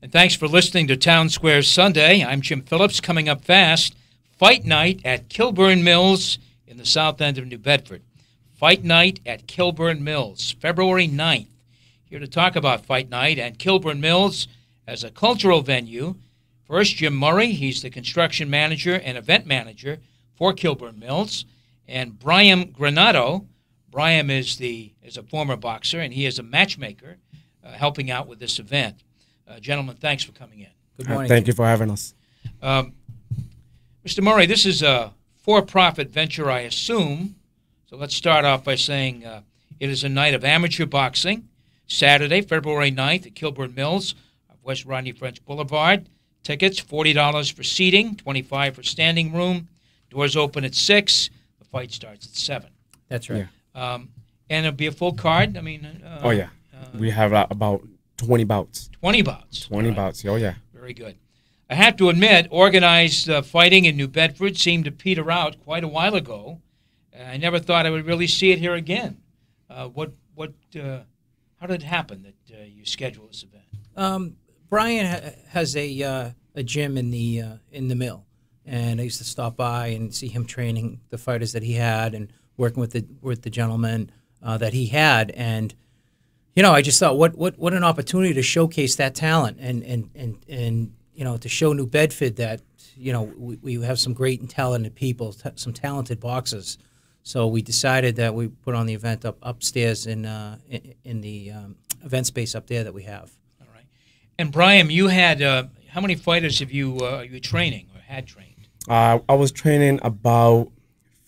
And thanks for listening to Townsquare Sunday. I'm Jim Phillips. Coming up fast, Fight Night at Kilburn Mills in the south end of New Bedford. Fight Night at Kilburn Mills, February 9th. Here to talk about Fight Night and Kilburn Mills as a cultural venue. First, Jim Murray. He's the construction manager and event manager for Kilburn Mills. And Brian Granato. Brian is a former boxer, and he is a matchmaker helping out with this event. Gentlemen, thanks for coming in. Good morning. Thank you for having us. Mr. Murray, this is a for-profit venture, I assume. So let's start off by saying it is a night of amateur boxing, Saturday, February 9th at Kilburn Mills, West Rodney French Boulevard. Tickets, $40 for seating, $25 for standing room. Doors open at 6. The fight starts at 7. That's right. Yeah. And it'll be a full card? I mean, oh, yeah. We have about 20 bouts. 20 bouts. 20 bouts. Oh, yeah. Very good. I have to admit, organized fighting in New Bedford seemed to peter out quite a while ago. I never thought I would really see it here again. How did it happen that you scheduled this event? Brian has a gym in the mill, and I used to stop by and see him training the fighters that he had and working with the gentlemen that he had. And I just thought, what an opportunity to showcase that talent and to show New Bedford that we have some great and talented people, some talented boxers. So we decided that we put on the event upstairs in the event space up there that we have. All right. And Brian, you had how many fighters have you training or had trained? I was training about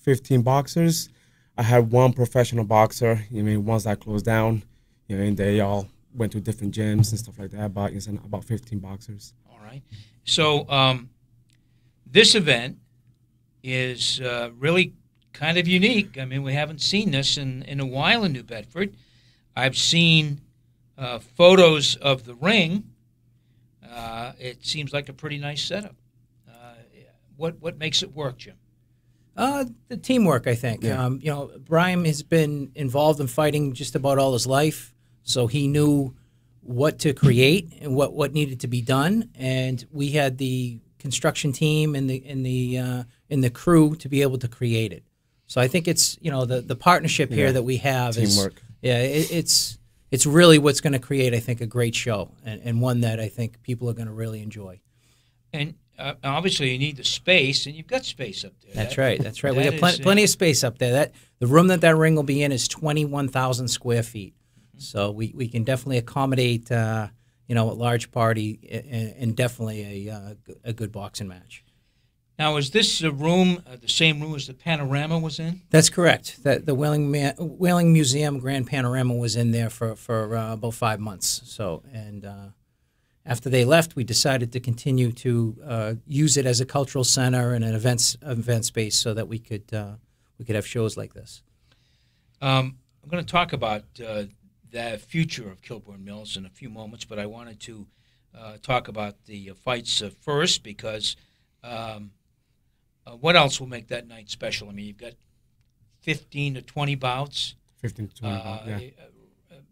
15 boxers. I had one professional boxer. Once that closed down, and they all went to different gyms and stuff like that. But it's about 15 boxers. All right. So this event is really kind of unique. I mean, we haven't seen this in a while in New Bedford. I've seen photos of the ring. It seems like a pretty nice setup. What makes it work, Jim? The teamwork, I think. Yeah. Brian has been involved in fighting just about all his life, so he knew what to create and what needed to be done. And we had the construction team and the crew to be able to create it. So I think it's the partnership here that we have teamwork. It's really what's going to create, I think, a great show and one that I think people are going to really enjoy. And obviously, you need the space, and you've got space up there. That's right. We have plenty of space up there. The room that ring will be in is 21,000 square feet. Mm-hmm. So we can definitely accommodate a large party and definitely a good boxing match. Now, is this room the same room as the Panorama was in? That's correct. The Whaling Museum Grand Panorama was in there for about 5 months. So after they left, we decided to continue to use it as a cultural center and an event space so that we could have shows like this. I'm going to talk about the future of Kilburn Mills in a few moments, but I wanted to talk about the fights first because what else will make that night special? I mean, you've got 15 to 20 bouts. 15 to 20 bouts, yeah.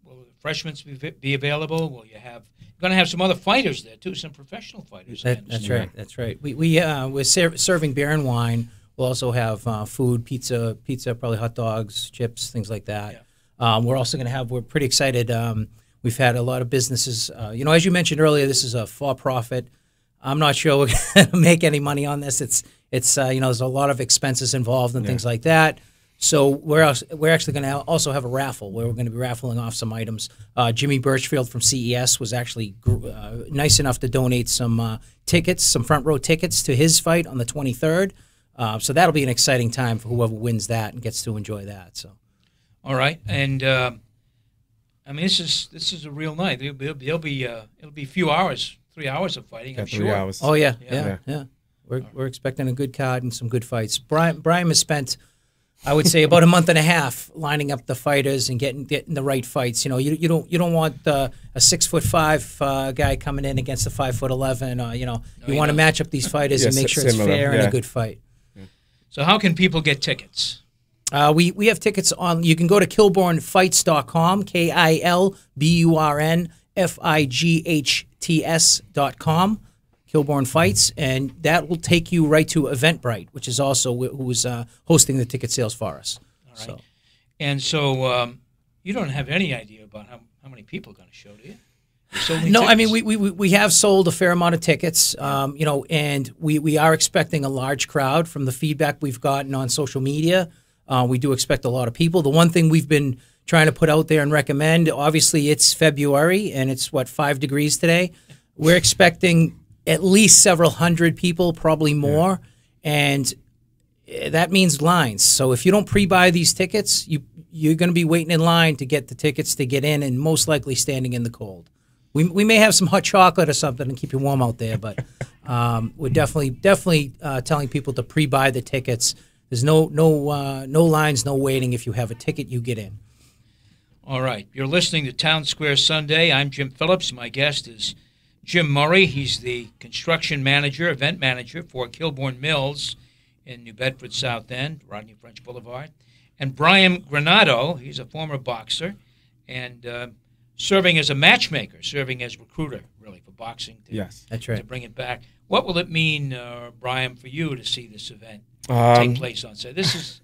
Will refreshments be available? Will you have? You're going to have some other fighters there too, some professional fighters. That's right. That's right. We're serving beer and wine. We'll also have food, pizza, probably hot dogs, chips, things like that. Yeah. We're also going to have. We're pretty excited. We've had a lot of businesses. As you mentioned earlier, this is a for-profit. I'm not sure we're going to make any money on this. It's there's a lot of expenses involved and things like that. So we're actually going to also have a raffle where we're going to be raffling off some items. Jimmy Birchfield from CES was actually nice enough to donate some tickets, some front row tickets to his fight on the 23rd. So that'll be an exciting time for whoever wins that and gets to enjoy that. So, all right, and I mean this is a real night. It'll be a few hours, 3 hours of fighting. I'm sure. 3 hours. Oh yeah. We're expecting a good card and some good fights. Brian has spent, I would say, about a month and a half lining up the fighters and getting the right fights. You don't want a 6'5" guy coming in against a 5'11". You want to match up these fighters and make sure it's fair and a good fight. Yeah. So how can people get tickets? We have tickets on. You can go to KilburnFights.com, KilburnFights. KITS.com, Kilburn Fights, and that will take you right to Eventbrite, which is also who's hosting the ticket sales for us. All right. And so you don't have any idea about how many people are going to show, do you? No, I mean we have sold a fair amount of tickets, and we are expecting a large crowd from the feedback we've gotten on social media. We do expect a lot of people. The one thing we've been trying to put out there and recommend, obviously it's February and it's 5 degrees today. We're expecting at least several hundred people, probably more, and that means lines. So if you don't pre-buy these tickets, you're going to be waiting in line to get the tickets to get in, and most likely standing in the cold. We may have some hot chocolate or something and keep you warm out there, but we're definitely telling people to pre-buy the tickets. There's no lines, no waiting. If you have a ticket, you get in. All right. You're listening to Townsquare Sunday. I'm Jim Phillips. My guest is Jim Murray. He's the construction manager, event manager for Kilburn Mills in New Bedford, South End, Rodney French Boulevard. And Brian Granato, he's a former boxer and serving as a matchmaker, serving as recruiter, really, for boxing. Yes, that's right. To bring it back. What will it mean, Brian, for you to see this event take place on Saturday? This is,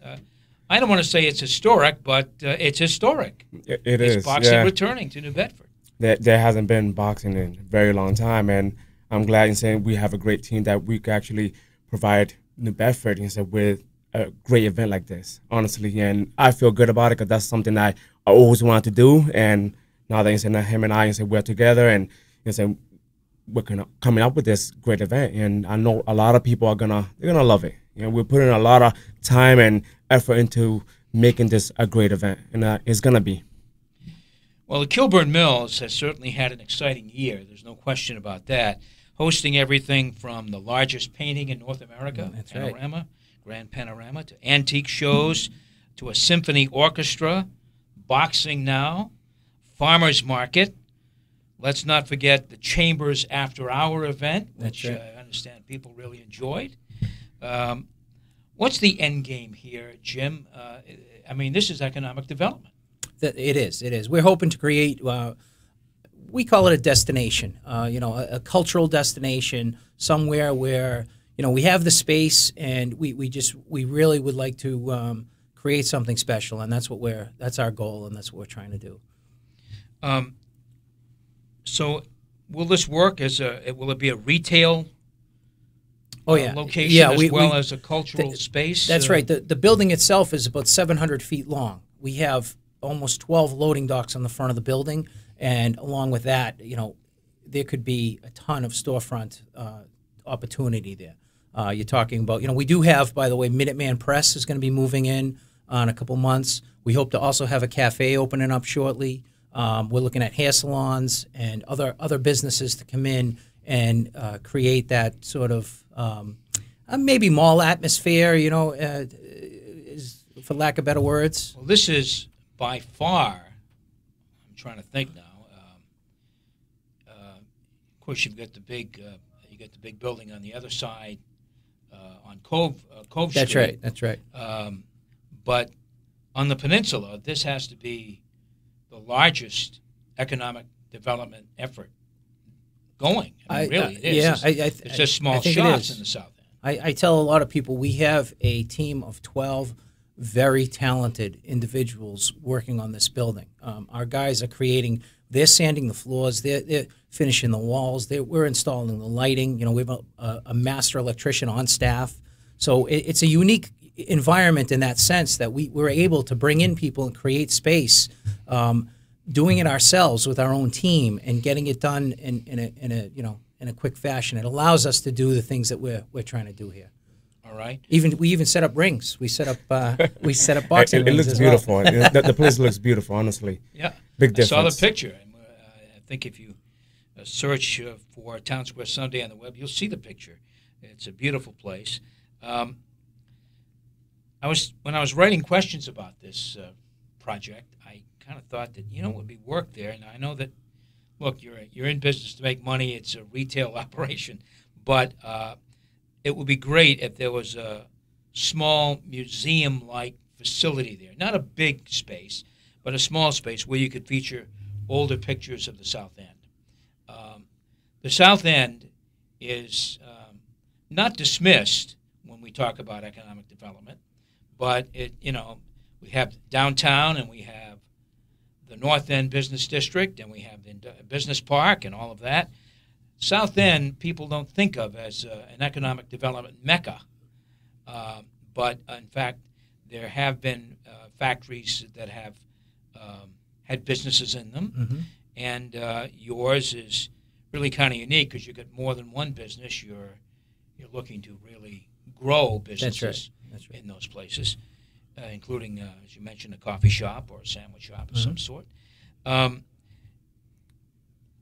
I don't want to say it's historic, but it's historic. It is. It's boxing returning to New Bedford. There hasn't been boxing in a very long time, and I'm glad in saying we have a great team that we can actually provide New Bedford with a great event like this, honestly. And I feel good about it because that's something I always wanted to do, and now that him and I we're together and we're coming up with this great event, and I know a lot of people they're gonna love it. We're putting a lot of time and effort into making this a great event, and it's gonna be. Well, the Kilburn Mills has certainly had an exciting year. There's no question about that. Hosting everything from the largest painting in North America, Grand Panorama, to antique shows, to a symphony orchestra, boxing now, farmers market. Let's not forget the Chambers After Hour event, which I understand people really enjoyed. What's the end game here, Jim? I mean, this is economic development. It is. We're hoping to create, we call it a destination, a cultural destination, somewhere where, we have the space and we really would like to create something special, and that's our goal, and that's what we're trying to do. So will this work will it be a retail location as a cultural space? That's right. The building itself is about 700 feet long. We have almost 12 loading docks on the front of the building, and along with that, there could be a ton of storefront opportunity there. You're talking about, we do have, by the way, Minuteman Press is going to be moving in a couple months. We hope to also have a cafe opening up shortly. We're looking at hair salons and other businesses to come in and create that sort of maybe mall atmosphere, for lack of better words. Well, this is by far, I'm trying to think now. Of course, you've got the big building on the other side on Cove Street. That's right. But on the peninsula, this has to be the largest economic development effort going. I mean, really, it is. It's just small shops in the South End. I tell a lot of people we have a team of 12 very talented individuals working on this building. Our guys are they're sanding the floors, they're finishing the walls, we're installing the lighting. We have a master electrician on staff. So it's a unique environment in that sense that we're able to bring in people and create space, doing it ourselves with our own team and getting it done in a quick fashion. It allows us to do the things that we're trying to do here. All right. We even set up rings. We set up boxing rings. It looks beautiful. The place looks beautiful, honestly. Yeah. Big difference. I saw the picture. I think if you search for Townsquare Sunday on the web, you'll see the picture. It's a beautiful place. When I was writing questions about this project, I kind of thought that it would be work there. And I know that, look, you're in business to make money. It's a retail operation, but it would be great if there was a small museum-like facility there. Not a big space, but a small space where you could feature older pictures of the South End. the South End is not dismissed when we talk about economic development, but we have downtown and we have the North End Business District and we have the Business Park and all of that. South End people don't think of as an economic development mecca, but in fact there have been factories that have had businesses in them, and yours is really kind of unique because you got more than one business. You're looking to really grow businesses in those places, including, as you mentioned, a coffee shop or a sandwich shop of some sort.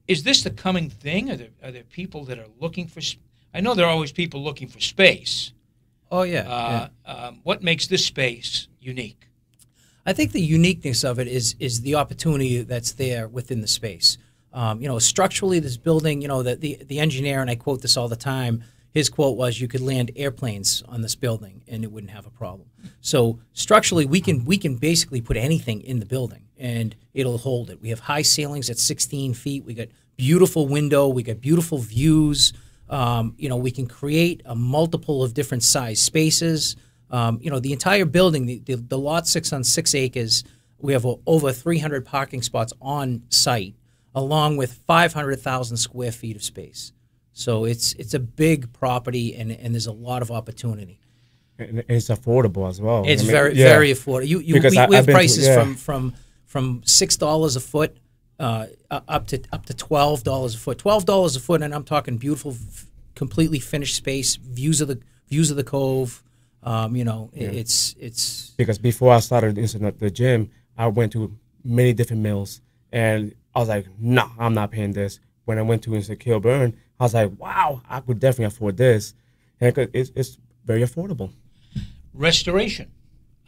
Is this the coming thing? Are there people that are looking for? I know there are always people looking for space. Oh yeah. What makes this space unique? I think the uniqueness of it is the opportunity that's there within the space. Structurally, this building, the engineer, and I quote this all the time, his quote was, "You could land airplanes on this building and it wouldn't have a problem." So structurally, we can basically put anything in the building and it'll hold it. We have high ceilings at 16 feet. We got beautiful window. We got beautiful views. We can create a multiple of different size spaces. The entire building, the lot sits on 6 acres. We have over 300 parking spots on site, along with 500,000 square feet of space. So it's a big property, and there's a lot of opportunity. And it's affordable as well. It's very affordable. We have prices from $6 a foot up to $12 a foot. $12 a foot, and I'm talking beautiful, completely finished space, views of the cove. It's because before I started the gym, I went to many different mills, and I was like, no, I'm not paying this. When I went to Kilburn, I was like, wow, I could definitely afford this, and it's very affordable. Restoration.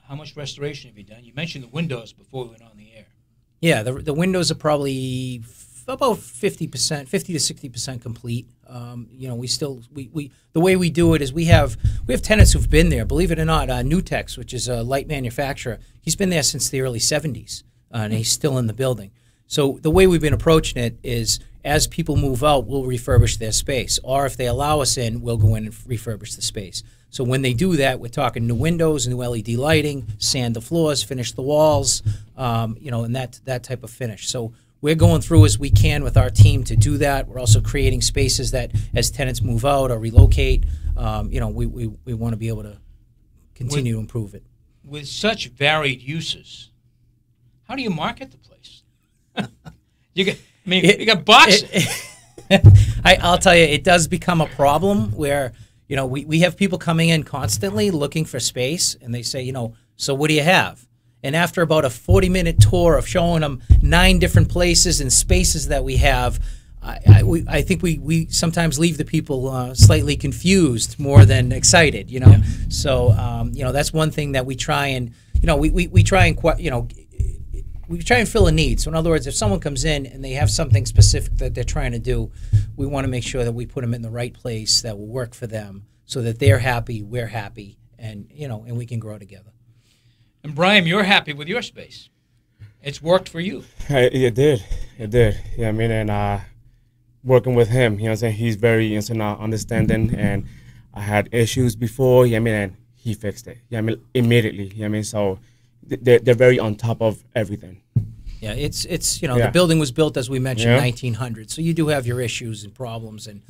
How much restoration have you done? You mentioned the windows before we went on the air. Yeah, the windows are probably about 50%, 50 to 60% complete. The way we do it is we have tenants who've been there. Believe it or not, Nutex, which is a light manufacturer, he's been there since the early 70s, and he's still in the building. So the way we've been approaching it is, as people move out, we'll refurbish their space, or if they allow us in, we'll go in and refurbish the space. So when they do that, we're talking new windows, new LED lighting, sand the floors, finish the walls, and that type of finish. So we're going through as we can with our team to do that. We're also creating spaces that, as tenants move out or relocate, we want to be able to continue to improve it. With such varied uses, how do you market the place? You got boxes. I'll tell you, it does become a problem where we have people coming in constantly looking for space, and they say, so what do you have? And after about a 40-minute tour of showing them 9 different places and spaces that we have, I think we sometimes leave the people slightly confused more than excited. Yeah. So that's one thing that we try and we try and fill a need. So in other words, if someone comes in and they have something specific that they're trying to do, we want to make sure that we put them in the right place that will work for them, so that they're happy, we're happy, and we can grow together. And Brian, you're happy with your space. It's worked for you. It did. Yeah, and working with him, he's very understanding, and I had issues before, and he fixed it. Immediately. So they're very on top of everything. Yeah, it's the building was built, as we mentioned, 1900. So you do have your issues and problems, and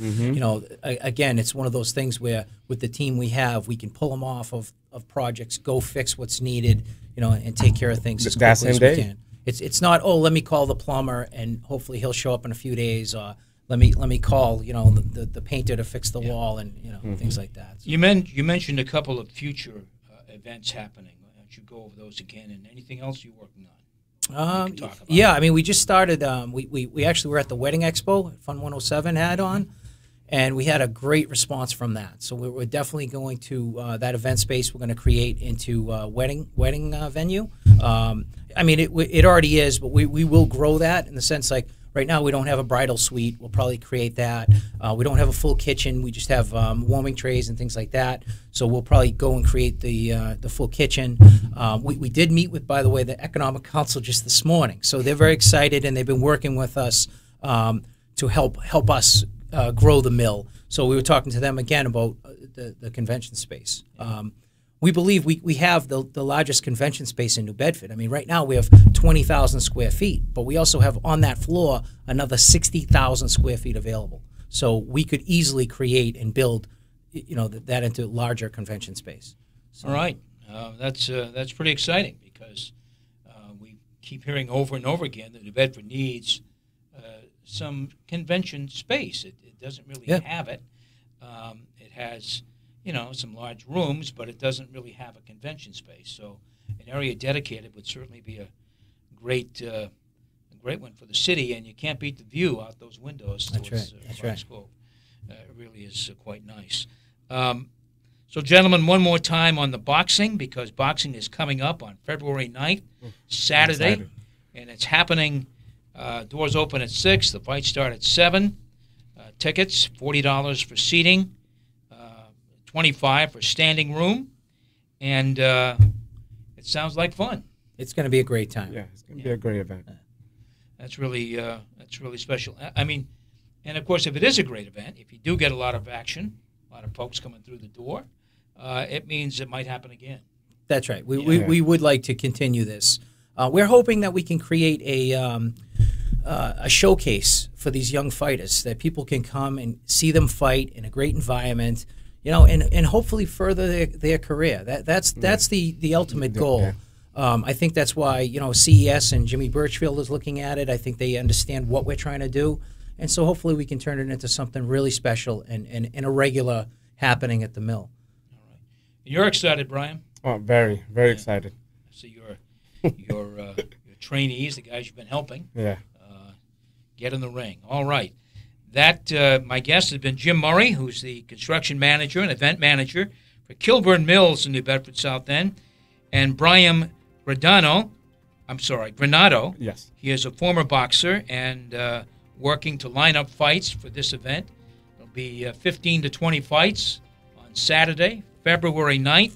again, it's one of those things where with the team we have, we can pull them off of projects, go fix what's needed, and take care of things as quickly as we can. It's not, let me call the plumber and hopefully he'll show up in a few days, or let me call the painter to fix the wall, and things like that. So. You mentioned a couple of future events happening. Why don't you go over those again, and anything else you're working on? Yeah, we just started. We actually were at the Wedding Expo Fund 107 had on, and we had a great response from that. So we're definitely going to that event space. We're going to create into wedding venue. It already is, but we will grow that in the sense like. Right now, we don't have a bridal suite. We'll probably create that. We don't have a full kitchen. We just have warming trays and things like that. So we'll probably go and create the full kitchen. We did meet with, by the way, the Economic Council just this morning. So they're very excited, and they've been working with us to help us grow the mill. So we were talking to them again about the convention space. We believe we have the largest convention space in New Bedford. I mean, right now we have 20,000 square feet, but we also have on that floor another 60,000 square feet available. So we could easily create and build, that into larger convention space. So. All right, that's pretty exciting because we keep hearing over and over again that New Bedford needs some convention space. It doesn't really have it. It has, some large rooms, but it doesn't really have a convention space. So an area dedicated would certainly be a great one for the city, and you can't beat the view out those windows. That's right. That's right. School. It really is quite nice. So, gentlemen, one more time on the boxing, because boxing is coming up on February 9th, Saturday, and it's happening. Doors open at 6. The fights start at 7. Tickets, $40 for seating, $25 for standing room, and it sounds like fun. It's going to be a great time. Yeah, it's going to be a great event. That's really special. I mean, and of course, if it is a great event, if you do get a lot of action, a lot of folks coming through the door, it means it might happen again. That's right. We would like to continue this. We're hoping that we can create a showcase for these young fighters, that people can come and see them fight in a great environment, and hopefully further their career. That's the ultimate goal. Yeah. I think that's why CES and Jimmy Birchfield is looking at it. I think they understand what we're trying to do, and so hopefully we can turn it into something really special and a regular happening at the mill. All right. You're excited, Brian? Oh, very, very excited. So your trainees, the guys you've been helping, get in the ring. All right. That my guest has been Jim Murray, who's the construction manager and event manager for Kilburn Mills in New Bedford South End, and Brian Granado. Yes. He is a former boxer and working to line up fights for this event. There'll be 15 to 20 fights on Saturday, February 9th.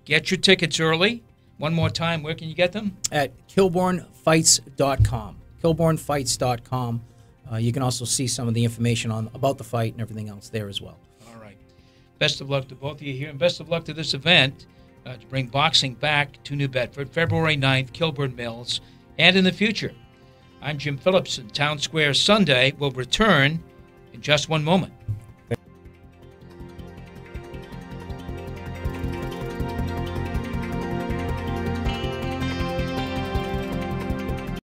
Get your tickets early. One more time, where can you get them? At KilburnFights.com. KilburnFights.com. You can also see some of the information about the fight and everything else there as well. All right. Best of luck to both of you here, and best of luck to this event to bring boxing back to New Bedford, February 9th, Kilburn Mills, and in the future. I'm Jim Phillips, and Townsquare Sunday will return in just one moment.